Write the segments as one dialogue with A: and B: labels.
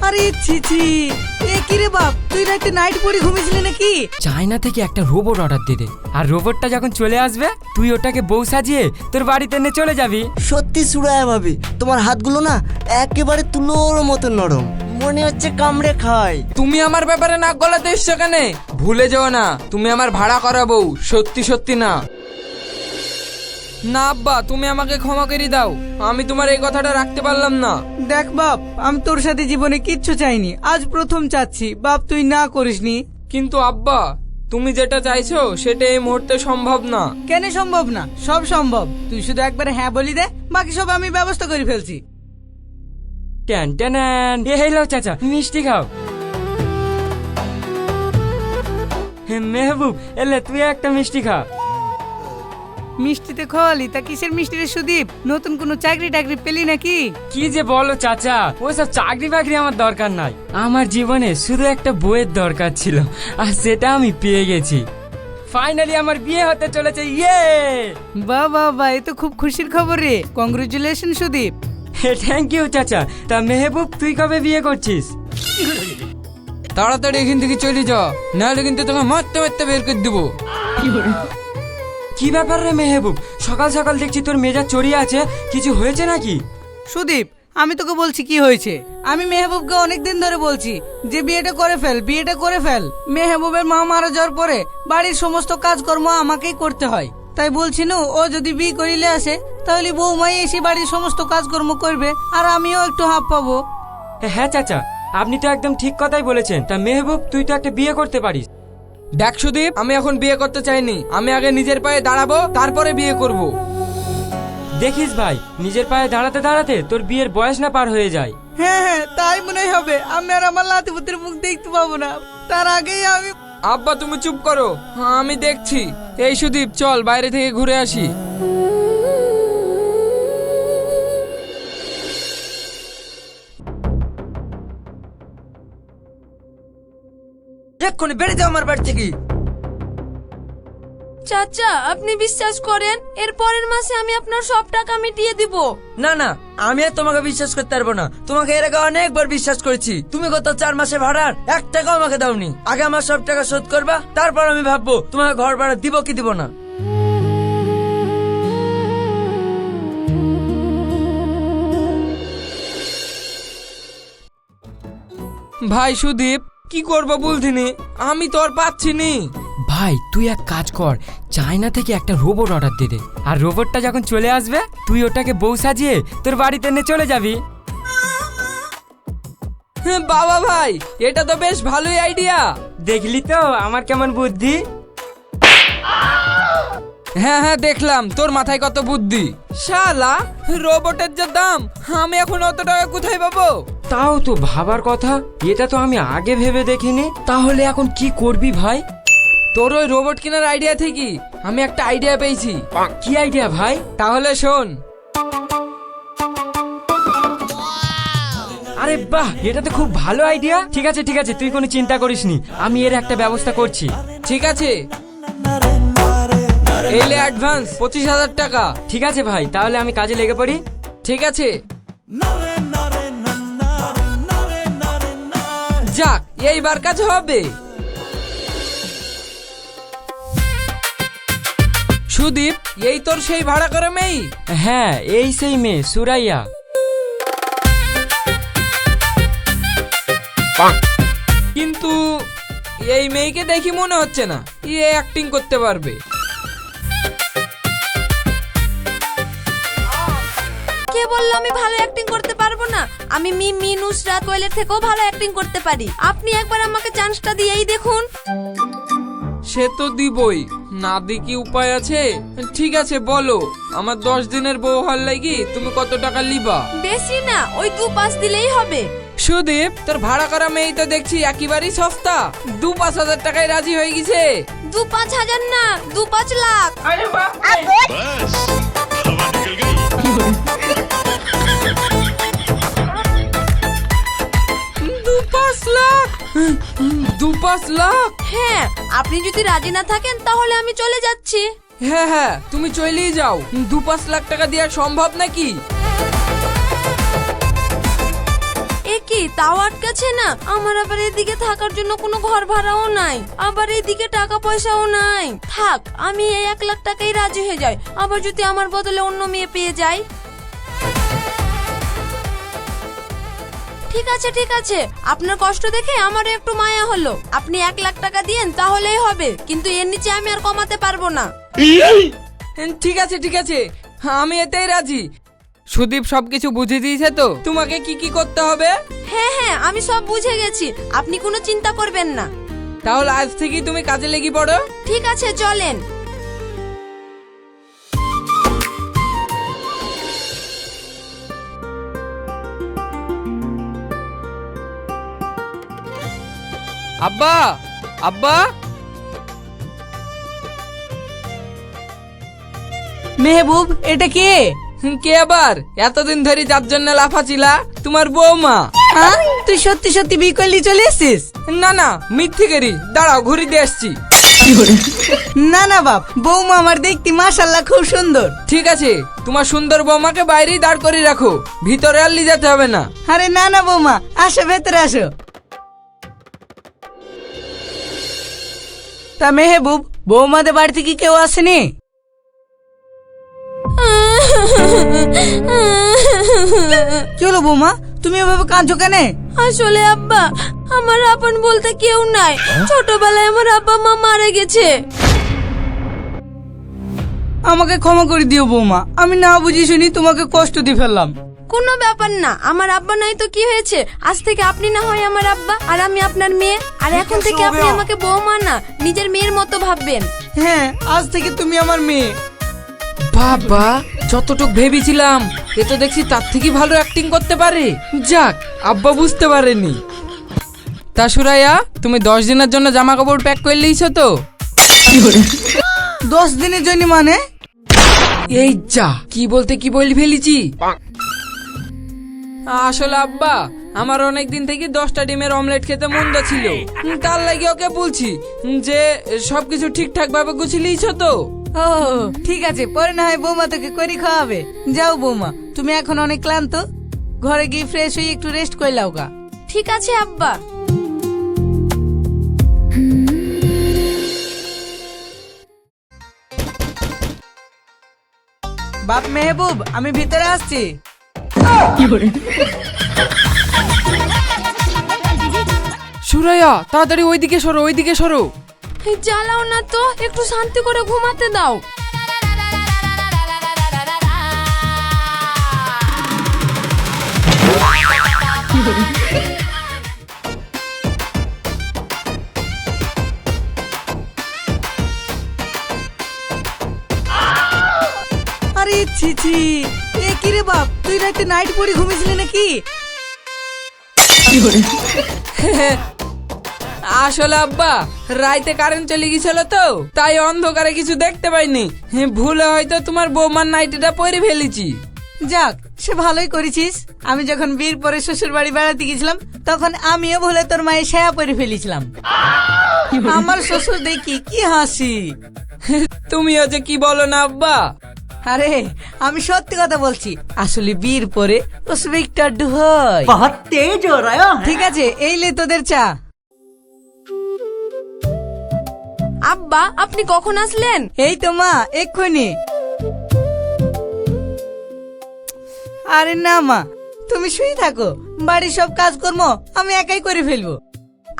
A: আরে ছি ছি, এ কি রে বাপ, তুই রাতে নাইট পরে ঘুমিয়েছিলি নাকি?
B: চায়না থেকে একটা রোবট অর্ডার দে দে, আর রোবটটা যখন চলে আসবে তুই ওটাকে বউ সাজিয়ে তোর বাড়িতে এনে চলে যাবি।
C: সত্যি সুরায়া ভাবি, তোমার হাতগুলো না একেবারে তুলোর মতো নরম, মনে হচ্ছে কামড়ে খায়।
D: তুমি আমার ব্যাপারে নাক গলাতে এসছো কেন? ভুলে যেও না তুমি আমার ভাড়া করা বউ, সত্যি সত্যি না। না আব্বা, তুমি আমাকে ক্ষমা করে দাও, আমি তোমার এই কথাটা রাখতে পারলাম না।
A: দেখ বাপ, আমি তোর সাথে জীবনে কিচ্ছু চাইনি, আজ প্রথম চাচ্ছি। বাপ তুই না করিসনি।
D: কিন্তু আব্বা, তুমি যেটা চাইছো সেটা এই মুহূর্তে সম্ভব না।
A: কেন সম্ভব না? সব সম্ভব, তুই শুধু একবার হ্যাঁ বলি দে, বাকি সব আমি ব্যবস্থা করে ফেলছি।
B: ট্যান ট্যান, এই লো চাচা, মিষ্টি খাও। মেহবুব, এলে তুই একটা মিষ্টি খা।
A: মিষ্টিতে খাওয়ালি, তা কিসের মিষ্টি রে সুদীপ? নতুন কোনো চাকরি টাকরি পেলি নাকি?
B: কি যে বলো চাচা, ওইসব চাকরি বাকরি আমার দরকার নাই। আমার জীবনে শুধু একটা বইয়ের দরকার ছিল, আর সেটা আমি পেয়ে গেছি। ফাইনালি আমার বিয়ে হতে চলেছে, ইয়ে!
A: বাহ বাহ বাহ, এ তো খুব খুশির খবর রে। কংগ্রেচুলেশন সুদীপ।
B: থ্যাংক ইউ চাচা। তা মেহবুব, তুই কবে বিয়ে করছিস?
D: তাড়াতাড়ি এখান থেকে চলে যা, নাহলে কিন্তু তোমাকে মারতে মারতে বের করে দেবো।
B: কি ব্যাপার রে মেহবুব, সকাল সকাল দেখছি তোর মেজাজ চড়িয়ে আছে, কিছু হয়েছে নাকি?
A: সুদীপ, আমি তোকে বলছি কি হয়েছে। আমি মেহবুবকে অনেকদিন ধরে বলছি যে বিয়েটা করে ফেল, বিয়েটা করে ফেল। মেহবুবের মা মারা যাওয়ার পরে বাড়ির সমস্ত কাজকর্ম আমাকেই করতে হয়, তাই বলছি না, ও যদি বিয়ে করিলে আসে তাহলে বৌমাই এসে বাড়ির সমস্ত কাজকর্ম করবে, আর আমিও একটু হাফ পাবো।
B: হ্যাঁ চাচা, আপনি তো একদম ঠিক কথাই বলেছেন। তা মেহবুব, তুই তো একটা বিয়ে করতে পারিস।
D: দেখ সুদীপ, আমি এখন বিয়ে করতে চাইনি, আমি আগে নিজের পায়ে দাঁড়াবো, তারপরে বিয়ে করব।
B: দেখিস ভাই, নিজের পায়ে দাঁড়াতে দাঁড়াতে তোর বিয়ের বয়স না পার হয়ে যায়।
A: হ্যাঁ হ্যাঁ, তাই মনে হবে। আমি আর আমার নাতিপুতির মুখ দেখতে পাবো না, তার আগেই আমি।
D: আব্বা তুমি চুপ করো, আমি দেখছি। এই সুদীপ, চল বাইরে থেকে ঘুরে আসি।
C: এক্ষুনি বেড়ে যাও আমার বাড়ি থেকে।
E: চাচা, আপনি বিশ্বাস করেন, এর পরের মাসে আমি আপনার সব টাকা মিটিয়ে দিব।
C: না না, আমি আর তোমাকে বিশ্বাস করতে পারবো না। তোমাকে এর আগে অনেকবার বিশ্বাস করেছি, তুমি গত 4 মাসে ভাড়ার 1 টাকাও আমাকে দাওনি। আগে আমার সব টাকা শোধ করবা, তারপর আমি ভাববো তোমাকে ঘর ভাড়া দিব কি দিব না।
D: ভাই সুদীপ, কি করবো বলছিনি, আমি তো আর পাচ্ছি নি।
B: ভাই তুই এক কাজ কর, চায়না থেকে একটা রোবট অর্ডার দে দে, আর রোবটটা যখন চলে আসবে তুই ওটাকে বউ সাজিয়ে তোর বাড়িতে এনে চলে যাবি।
D: বাবা ভাই, এটা তো বেশ ভালোই আইডিয়া।
B: দেখলি তো আমার কেমন বুদ্ধি?
D: হ্যাঁ হ্যাঁ, দেখলাম তোর মাথায় কত বুদ্ধি। শালা, রোবটের যা দাম, আমি এখন অত টাকা কোথায় পাবো?
B: তাও তো ভাবার কথা, এটা তো আমি আগে ভেবে দেখিনি। তাহলে এখন কি করবি ভাই?
D: তোর ওই রোবট কেনার আইডিয়া থেকে আমি একটা আইডিয়া পেয়েছি।
B: কি আইডিয়া ভাই?
D: তাহলে শোন।
B: আরে বাহ, এটা তো খুব ভালো আইডিয়া। ঠিক আছে ঠিক আছে, তুই কোনো চিন্তা করিস নি, আমি এর একটা ব্যবস্থা করছি।
D: ঠিক আছে, এলে অ্যাডভান্স 25,000 টাকা।
B: ঠিক আছে ভাই, তাহলে আমি কাজে লেগে পড়ি।
D: ঠিক আছে, যাক, এইবার কাজ হবে। সুদীপ, এই তোর সেই ভাড়া করে মেয়ে?
B: হ্যাঁ, এই সেই মেয়ে সুরাইয়া।
D: কিন্তু এই মেয়েকে দেখি মনে হচ্ছে না এ অ্যাক্টিং করতে পারবে।
E: কে বললো আমি ভালো অ্যাক্টিং করতে পারবো না? আমি মিমি, নুসরাত, কোয়েলের থেকেও ভালো অ্যাক্টিং করতে পারি। আপনি একবার আমাকে চান্সটা দিয়েই দেখুন।
D: সে তো দিবই, না দি কি উপায় আছে? ঠিক আছে বলো, আমার 10 দিনের বউ হল লাগি তুমি কত টাকা লিবা?
E: বেশি না, ওই 2-5 দিলেই হবে।
D: সুদীপ, তোর ভাড়া করা মেয়ে তো দেখছি একেবারেই সস্তা, 2-5 হাজার টাকায় রাজি হয়ে গেছে।
E: 2-5 হাজার না, 2-5 লাখ।
F: बस हवा निकल गई।
D: 2-5 লাখ? 2-5 লাখ?
E: হ্যাঁ, আপনি যদি রাজি না থাকেন তাহলে আমি চলে যাচ্ছি।
D: হ্যাঁ হ্যাঁ, তুমি চলেই যাও। 2-5 লাখ টাকা দেওয়া সম্ভব নাকি?
E: এ কি তাও আটকাছে না? আমার আবার এদিকে থাকার জন্য কোনো ঘর ভাড়াও নাই, আবার এদিকে টাকা পয়সাও নাই। থাক, আমি এই 1 লাখ টাকাই রাজি হয়ে যাই, আবার যদি আমার বদলে অন্য মেয়ে পেয়ে যাই। ঠিক আছে ঠিক আছে, আপনার কষ্ট দেখে আমারও একটু মায়া হলো। আপনি 1 লাখ টাকা দিয়েন তাহলেই হবে, কিন্তু এর নিচে আমি আর কমাতে পারবো না।
D: ঠিক আছে, আমি এতেই রাজি। সুদীপ সবকিছু বুঝিয়ে দিয়েছে তো তোমাকে কি কি করতে হবে?
E: হ্যাঁ হ্যাঁ, আমি সব বুঝে গেছি, আপনি কোনো চিন্তা করবেন না।
D: তাহলে আজ থেকেই তুমি কাজে লেগে পড়ো।
E: ঠিক আছে, চলেন।
D: আব্বা, আব্বা।
A: মেহবুব, এটা কে?
D: কে আবার? এতদিন ধরে যার জন্য লাফাছিলা তোমার বৌমা।
A: হ্যাঁ, তুই সত্যি সত্যি বিয়ে করলি চলে এসছিস?
D: না না, মিথ্যে করি, দাঁড়াও ঘুরি দিয়ে আসছি।
A: না না বাপ, বৌমা আমার দেখতে মাশাআল্লাহ খুব সুন্দর।
D: ঠিক আছে, তোমার সুন্দর বৌমাকে বাইরেই দাঁড় করে রাখো, ভিতরে আর নিয়ে যেতে হবে না।
A: আরে না না বৌমা, আসো ভেতরে আসো। তা মেহবুব, বৌমাদের বাড়ি থেকে কেউ আসেনি? চলো বৌমা, তুমি এভাবে কাঁদছো কেন?
E: আসলে আব্বা, আমার আপন বলতে কেউ নাই। ছোটবেলায় আমার আব্বা মা মারা গেছে।
A: আমাকে ক্ষমা করে দিও বৌমা, আমি না বুঝি শুনি তোমাকে কষ্ট দিয়ে ফেললাম।
E: কোনো ব্যাপার না, আমার আব্বা নাই তো কি হয়েছে? আজ থেকে আপনি না হয় আমার আব্বা, আর আমি আপনার মেয়ে। আর এখন থেকে আপনি আমাকে বৌমা না, নিজের মেয়ের মতো ভাববেন।
A: হ্যাঁ, আজ থেকে তুমি আমার মেয়ে।
D: বাবা, যতটুক ভেবেছিলাম এ তো দেখছি তার থেকে ভালো অ্যাক্টিং করতে পারে। যাক, আব্বা বুঝতে পারেনি। তা সুরাইয়া, তুমি 10 দিনের জন্য জামা কাপড় প্যাক করে লিয়েছো তো?
A: 10 দিনের জন্য মানে?
D: এই যা, কি বলতে কি বলি ফেলেছি। আসলে আব্বা, আমার অনেক দিন থেকে 10টা ডিমের অমলেট খেতে মন্দ ছিল, তার লাগে ওকে বলছি যে সবকিছু ঠিকঠাক ভাবে গুছিয়ে লিয়েছো তো?
A: ও ঠিক আছে, পরে না হয় বৌমা তোকে করে খাওয়াবে। যাও বৌমা, তুমি এখন অনেক ক্লান্ত, ঘরে গিয়ে ফ্রেশ হয়ে একটু রেস্ট করে লাও গা।
E: ঠিক আছে আব্বা।
A: বাপ মেহবুব, আমি ভিতরে আসছি।
D: সুরাইয়া, তাড়াতাড়ি ওইদিকে সরো, ওইদিকে সরো।
E: জ্বালাও না তো, একটু শান্তি করে ঘুমাতে দাও।
A: আরে ছি ছি, এ কি রে বাপ, তুই রাতে নাইট পরে ঘুমিয়েছিলি নাকি?
D: আসলে আব্বা, রাইতে কারেন্ট চলে গেছিল তো, তাই অন্ধকারে কিছু দেখতে পাইনি। ভুলে হয়তো তোমার বৌমার নাইটিটা পরে ফেলেছি।
A: যাক, সে ভালোই করেছিস। আমি যখন বিয়ের পরে শ্বশুর বাড়ি বেড়াতে গেছিলাম, তখন আমিও ভুলে তোর মায়ের সায়া পরে ফেলেছিলাম। আমার শ্বশুর দেখি কি হাসি।
D: তুমিও যে কি বলো না আব্বা।
A: আরে আমি সত্যি কথা বলছি, আসলে বিয়ের পরে उसमें একটু আড্ডু হয়। बहुत तेज हो रहा है। ঠিক আছে, এই লে তোদের চা।
E: আব্বা, আপনি কখন আসলেন?
A: এই তো মা, এক্ষুনি। আরে না মা, তুমি শুয়ে থাকো, বাড়ির সব কাজকর্ম আমি একাই করে ফেলবো।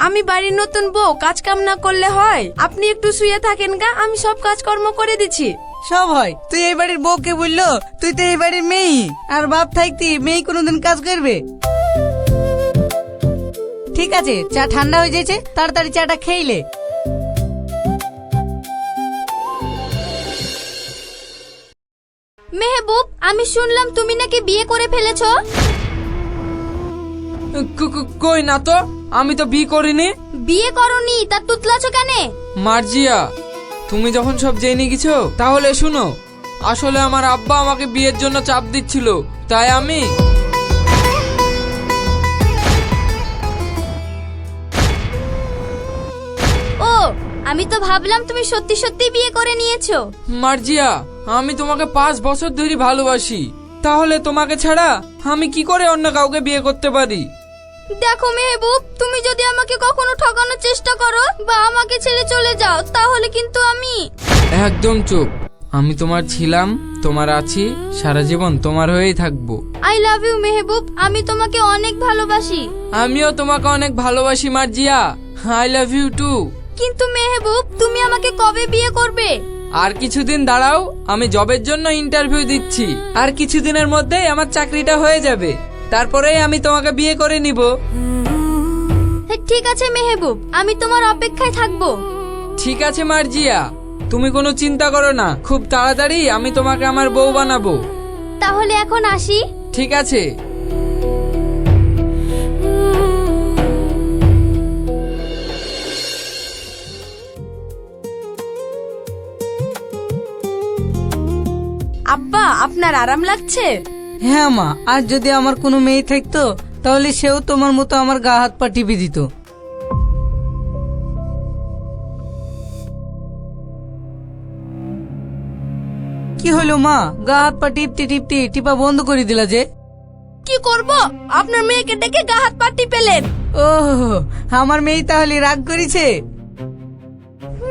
E: আমি বাড়ির নতুন বউ, কাজ কাম না করলে হয়? আপনি একটু শুয়ে থাকেন গা, আমি সব কাজকর্ম করে দিচ্ছি।
A: সব হয়, তুই এই বাড়ির বউকে বললো, তুই তো এই বাড়ির মেয়ে, আর বাপ থাকতি মেয়ে কোনোদিন কাজ করবে? ঠিক আছে, চা ঠান্ডা হয়ে যাচ্ছে, তাড়াতাড়ি চাটা খেইলে।
E: মেহবুব, আমি শুনলাম তুমি নাকি বিয়ে করে ফেলেছো।
D: কই না তো, আমি তো বিয়ে করিনি।
E: বিয়ে করনি তা তুতলাছো কেন?
D: মার্জিয়া, তুমি যখন সব জেনে গেছো তাহলে শুনো। আসলে আমার আব্বা আমাকে বিয়ের জন্য চাপ দিচ্ছিল, তাই আমি।
E: ও, আমি তো ভাবলাম তুমি সত্যি সত্যি বিয়ে করে নিয়েছো।
D: মার্জিয়া, আমি তোমাকে 5 বছর ধরে ভালোবাসি, তাহলে তোমাকে ছাড়া আমি কি করে অন্য কাউকে বিয়ে করতে পারি?
E: দেখো মেহবুব, তুমি যদি আমাকে কখনো ঠকানোর চেষ্টা করো বা আমাকে ছেড়ে চলে যাও তাহলে কিন্তু আমি
D: একদম চুপ। আমি তোমার ছিলাম, তোমার আছি, সারা জীবন তোমার হয়েই থাকবো।
E: আই লাভ ইউ মেহবুব, আমি তোমাকে অনেক ভালোবাসি।
D: আমিও তোমাকে অনেক ভালোবাসি Marziya. I love you too.
E: কিন্তু মেহবুব, তুমি আমাকে কবে বিয়ে করবে?
D: আর কিছুদিন দাঁড়াও, আমি জবের জন্য ইন্টারভিউ দিচ্ছি। আর কিছুদিনের মধ্যেই আমার চাকরিটা হয়ে যাবে, তারপরেই আমি তোমাকে বিয়ে করে নিব।
E: ঠিক আছে মেহবুব, আমি তোমার অপেক্ষায় থাকবো।
D: ঠিক আছে মার্জিয়া, তুমি কোনো চিন্তা করো না, খুব তাড়াতাড়ি আমি তোমাকে আমার বউ বানাবো।
E: তাহলে এখন আসি।
D: ঠিক আছে।
E: আব্বা, আপনার আরাম লাগছে?
A: হ্যাঁ মা, আর যদি আমার কোনো মেয়ে থাকতো তাহলে সেও তোমার মতো আমার গা হাত পা টিপে দিত। কি হলো মা, গা হাত পা টিপতে টিপতে টিপা বন্ধ করে দিলা যে?
E: কি করব, আপনার মেয়েকে ডেকে গা হাত পা টিপেলেন।
A: ও, আমার মেয়ে তাহলে রাগ করেছে?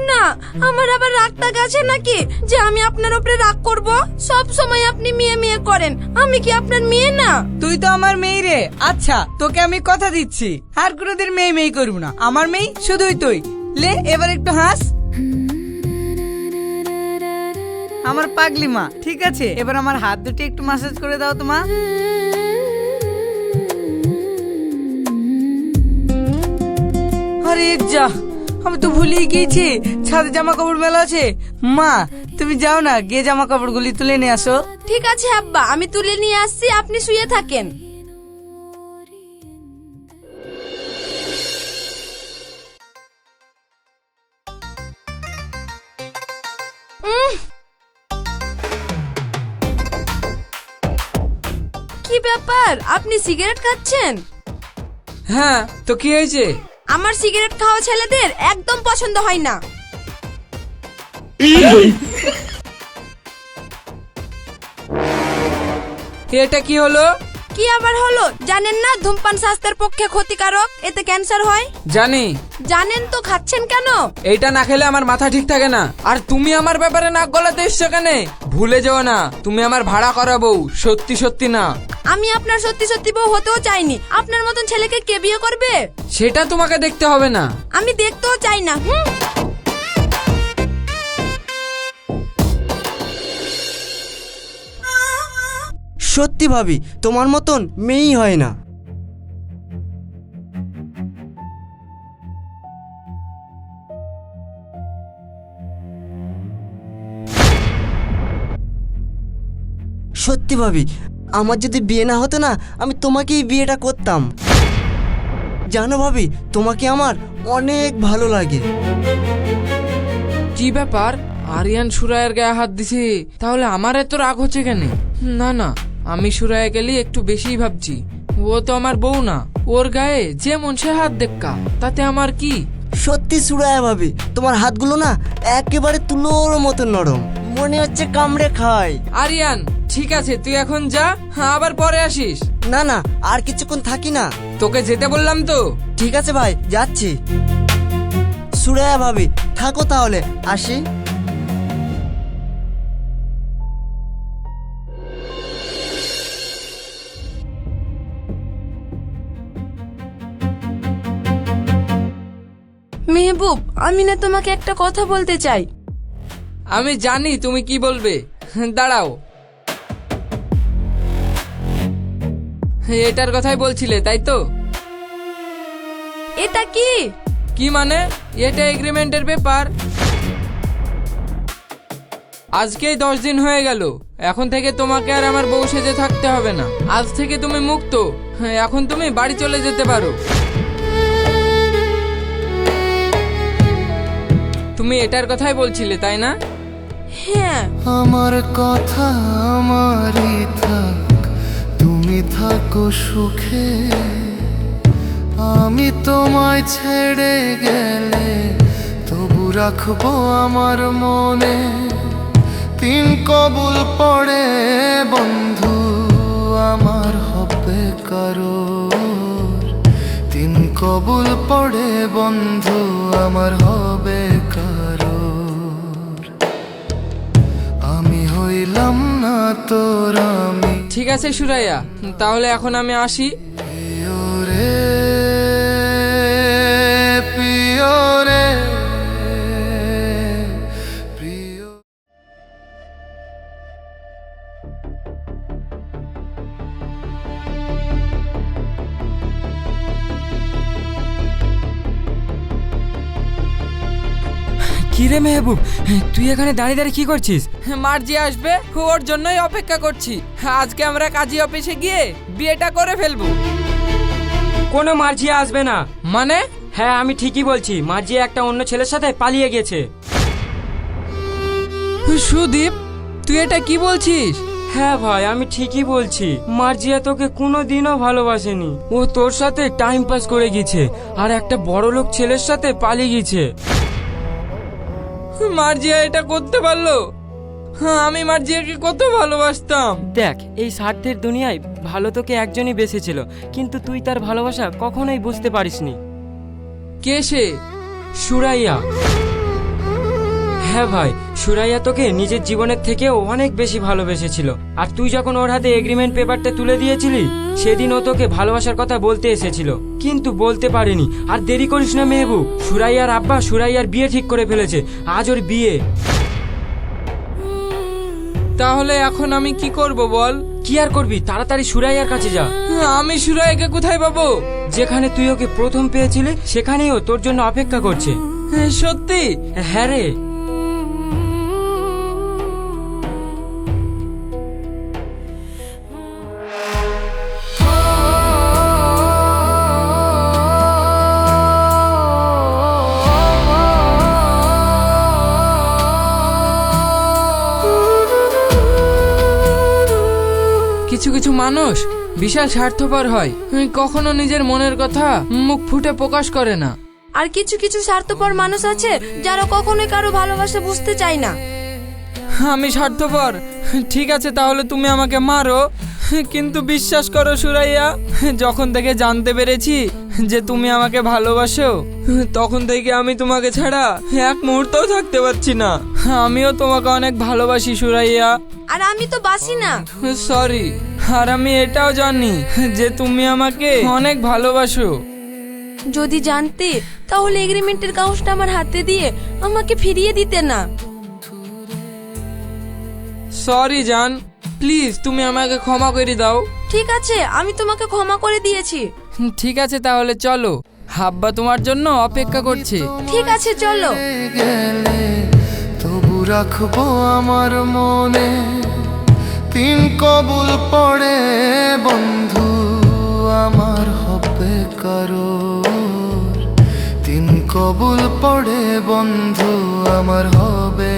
E: না, আমার আবার রাগটা গেছে নাকি যে আমি আপনার উপরে রাগ করব? সব সময় আপনি মেয়ে মেয়ে করেন, আমি কি আপনার মেয়ে না?
A: তুই তো আমার মেয়ে রে। আচ্ছা, তোকে আমি কথা দিচ্ছি আর কোনোদিন মেয়ে মেয়ে করবো না। আমার মেয়ে শুধুই তুই। লে, এবার একটু হাস। আমার পাগলি মা। ঠিক আছে, এবার আমার হাত দুটি একটু মাসাজ করে দাও তো মা। আরে যা, আমি তো ভুলেই গিয়েছি ছাদে জামা কাপড় মেলা আছে। মা, তুমি যাও না, গিয়ে জামা কাপড়গুলি তুলে নিয়ে আসো।
E: ঠিক আছে আব্বা, আমি তুলে নিয়ে আসছি, আপনি শুয়ে থাকেন। কি ব্যাপার, আপনি সিগারেট খাচ্ছেন?
D: হ্যাঁ, তো কি হয়েছে?
E: আমার সিগারেট খাওয়া ছেলেদের একদম পছন্দ হয় না।
D: এটা কি হলো?
E: কি আবার হলো, জানেন না ধূমপান স্বাস্থ্যের পক্ষে ক্ষতিকারক, এতে ক্যান্সার হয়?
D: জানি।
E: জানেন তো খাচ্ছেন কেন?
D: এইটা না খেলে আমার মাথা ঠিক থাকে না। আর তুমি আমার ব্যাপারে নাক গলাতে এসছো কেন? ভুলে যেও না, তুমি আমার ভাড়া করা বউ, সত্যি সত্যি না।
E: আমি আপনার সত্যি সত্যি বউ হতেও চাইনি। আপনার মতন ছেলেকে কে বিয়ে করবে?
D: সেটা তোমাকে দেখতে হবে না।
E: আমি দেখতেও চাই না।
G: সত্যি ভাবি, তোমার মতন মেয়েই হয় না। সত্যি ভাবি, আমার যদি বিয়ে না হতো না, আমি তোমাকেই বিয়েটা করতাম। জানো ভাবি, তোমাকে আমার অনেক ভালো লাগে।
D: কি ব্যাপার, আরিয়ান সুরায়ের গায়ে হাত দিছে, তাহলে আমার এত রাগ হচ্ছে কেন? না না, আমি সুরায়া গেলে একটু বেশিই ভাবছি। ও তো আমার বউ না, ওর গায়ে যে মন সে হাত দেখা, তাতে আমার কি?
G: সত্যি সুরায়া ভাবি, তোমার হাতগুলো না একেবারে তুলোর মতো নরম, মনে হচ্ছে কামড়ে খায়।
D: আরিয়ান, ঠিক আছে, তুই এখন যা, আবার পরে আসিস।
G: না না, আর কিছুক্ষণ থাকি না।
D: তোকে যেতে বললাম তো।
G: ঠিক আছে ভাই, যাচ্ছি। সুরায়া ভাবি, থাকো তাহলে, আসি।
E: মেহবুব, আমি না তোমাকে একটা কথা বলতে চাই।
D: আমি জানি তুমি কি বলবে, দাঁড়াও। এটার কথাই বলছিলে তাই তো?
E: এটা কি?
D: কি মানে? এটা এগ্রিমেন্টের পেপার। আজকেই 10 দিন হয়ে গেল, এখন থেকে তোমাকে আর আমার বউ সেজে থাকতে হবে না। আজ থেকে তুমি মুক্ত, এখন তুমি বাড়ি চলে যেতে পারো। তুমি এটার কথাই বলছিলে তাই না?
E: হ্যাঁ।
H: আমার কথা আমারই থাক, তুমি থাকো সুখে। আমি তোমায় ছেড়ে গেলে তবু রাখবো আমার মনে। 3 কবুল পড়ে বন্ধু আমার হবে কারোর, কবুল পড়ে বন্ধু আমার হবে কারো, আমি হইলাম না তোর আমি।
D: ঠিক আছে সুরাইয়া, তাহলে এখন আমি আসি।
H: প্রিয় রে, প্রিয় রে, প্রিয়।
B: কি রে মেহবুব, তুই এখানে দাঁড়িয়ে দাঁড়িয়ে কি করছিস?
D: মার্জি আসবে, ওর জন্যই অপেক্ষা করছি। আজকে আমরা কাজী অফিসে গিয়ে বিয়েটা করে ফেলবো।
B: কোনো মার্জিয়া আসবে না।
D: মানে?
B: হ্যাঁ আমি ঠিকই বলছি, মার্জিয়া একটা অন্য ছেলের সাথে পালিয়ে গেছে।
D: সুদীপ, তুই এটা কি বলছিস?
B: হ্যাঁ ভাই আমি ঠিকই বলছি, মার্জিয়া তোকে কোনোদিনও ভালোবাসেনি। ও তোর সাথে টাইম পাস করে গেছে আর একটা বড়লোক ছেলের সাথে পালিয়ে গেছে।
D: মার্জিয়া এটা করতে পারলো? আমি মার্জিয়াকে কত ভালোবাসতাম।
B: দেখ, এই স্বার্থের দুনিয়ায় ভালো তোকে একজনই বেঁচেছিল, কিন্তু তুই তার ভালোবাসা কখনোই বুঝতে পারিসনি।
D: কে সে?
B: সুরাইয়া। হ্যাঁ ভাই, সুরাইয়া তোকে নিজের জীবনের থেকেও অনেক বেশি ভালোবেসেছিল। আর তুই যখন ওর হাতে এগ্রিমেন্ট পেপারটা তুলে দিয়েছিলি, সেদিন ও তোকে ভালোবাসার কথা বলতে এসেছিল, কিন্তু বলতে পারেনি। আর দেরি করিস না মেহবুব, সুরাইয়ার আব্বা সুরাইয়ার বিয়ে ঠিক করে ফেলেছে। আজ ওর বিয়ে।
D: তাহলে এখন আমি কি করব বল?
B: কি আর করবি, তাড়াতাড়ি সুরাইয়ার কাছে যা।
D: আমি সুরাইয়াকে কোথায় পাবো?
B: যেখানে তুই ওকে প্রথম পেয়েছিলি সেখানেই ও তোর জন্য অপেক্ষা করছে।
D: সত্যি?
B: হ্যাঁ রে।
D: কিছু কিছু মানুষ বিশাল স্বার্থপর হয়, কখনো নিজের মনের কথা মুখ ফুটে প্রকাশ করে না।
E: আর কিছু কিছু স্বার্থপর মানুষ আছে যারা কখনোই কারো ভালোবাসা বুঝতে চায় না।
D: আমি স্বার্থপর, ঠিক আছে তাহলে তুমি আমাকে মারো, কিন্তু বিশ্বাস করো সুরাইয়া, যখন থেকে জানতে পেরেছি যে তুমি আমাকে ভালোবাসো, তখন থেকে আমি তোমাকে ছাড়া এক মুহূর্তও থাকতে পারছি না। আমিও তোমাকে অনেক ভালোবাসি সুরাইয়া।
E: আর আমি তো বাসি না।
D: সরি। আর আমি এটাও জানি যে তুমি আমাকে অনেক ভালোবাসো।
E: যদি জানতে তাহলে এগ্রিমেন্টের কাগজটা আমার হাতে দিয়ে আমাকে ফিরিয়ে দিতে না।
D: সরি জান, প্লিজ তুমি আমাকে ক্ষমা করে দাও।
E: ঠিক আছে, আমি তোমাকে ক্ষমা করে দিয়েছি।
D: ঠিক আছে তাহলে চলো, হাব্বা তোমার জন্য অপেক্ষা করছে।
E: ঠিক আছে চলো।
H: গেলে তবু রাখবো আমার মনে, তিন কবুল পড়ে বন্ধু আমার হবে কারো, তিন কবুল পড়ে বন্ধু আমার হবে